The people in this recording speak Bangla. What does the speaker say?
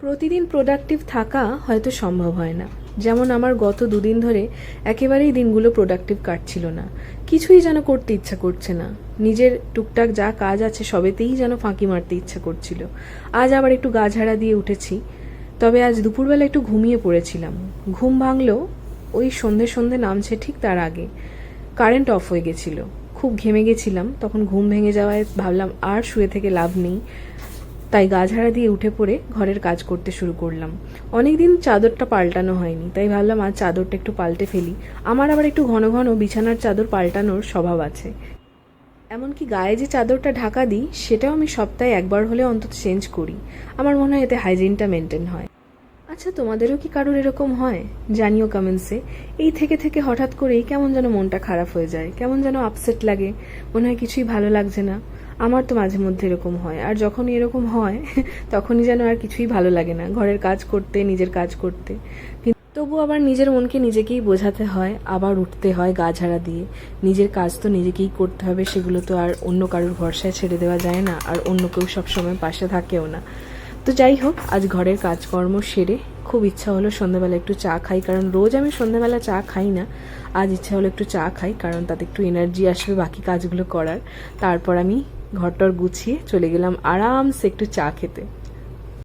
প্রতিদিন প্রোডাক্টিভ থাকা হয়তো সম্ভব হয় না। যেমন আমার গত দুদিন ধরে একেবারেই দিনগুলো প্রোডাক্টিভ কাটছিল না। কিছুই যেন করতে ইচ্ছা করছে না। নিজের টুকটাক যা কাজ আছে সবেতেই যেন ফাঁকি মারতে ইচ্ছা করছিল। আজ আবার একটু গা ঝাড়া দিয়ে উঠেছি। তবে আজ দুপুরবেলা একটু ঘুমিয়ে পড়েছিলাম। ঘুম ভাঙলো ওই সন্ধে সন্ধে নামছে ঠিক তার আগে। কারেন্ট অফ হয়ে গেছিল। খুব ঘেমে গেছিলাম। তখন ঘুম ভেঙে যাওয়ায় ভাবলাম আর শুয়ে থেকে লাভ নেই। তাই গা ঝাড়া দিয়ে উঠে পড়ে ঘরের কাজ করতে শুরু করলাম। অনেকদিন চাদরটা পাল্টানো হয়নি, তাই ভাবলাম আজ চাদরটা একটু পাল্টে ফেলি। আমার আবার একটু ঘন ঘন বিছানার চাদর পাল্টানোর স্বভাব আছে। এমনকি গায়ে যে চাদরটা ঢাকা দিই সেটাও আমি সপ্তাহে একবার হলে অন্তত চেঞ্জ করি। আমার মনে হয় এতে হাইজিনটা মেনটেন হয়। আচ্ছা, তোমাদেরও কি কারোর এরকম হয়? জানিও কমেন্টসে। এই থেকে থেকে হঠাৎ করেই কেমন যেন মনটা খারাপ হয়ে যায়, কেমন যেন আপসেট লাগে, মনে হয় কিছুই ভালো লাগছে না। আমার তো মাঝে মধ্যে এরকম হয়, আর যখনই এরকম হয় তখনই যেন আর কিছুই ভালো লাগে না ঘরের কাজ করতে, নিজের কাজ করতে। তবু আবার নিজের মনকে নিজেকেই বোঝাতে হয়, আবার উঠতে হয় গা ঝাড়া দিয়ে। নিজের কাজ তো নিজেকেই করতে হবে, সেগুলো তো আর অন্য কারোর ভরসায় ছেড়ে দেওয়া যায় না, আর অন্য কেউ সবসময় পাশে থাকেও না। তো যাই হোক, আজ ঘরের কাজকর্ম সেরে খুব ইচ্ছা হলো সন্ধ্যাবেলা একটু চা খাই, কারণ রোজ আমি সন্ধ্যাবেলা চা খাই না। আজ ইচ্ছা হলো একটু চা খাই, কারণ তাতে একটু এনার্জি আসবে বাকি কাজগুলো করার। তারপর আমি ঘরটর গুছিয়ে চলে গেলাম আরামসে একটু চা খেতে।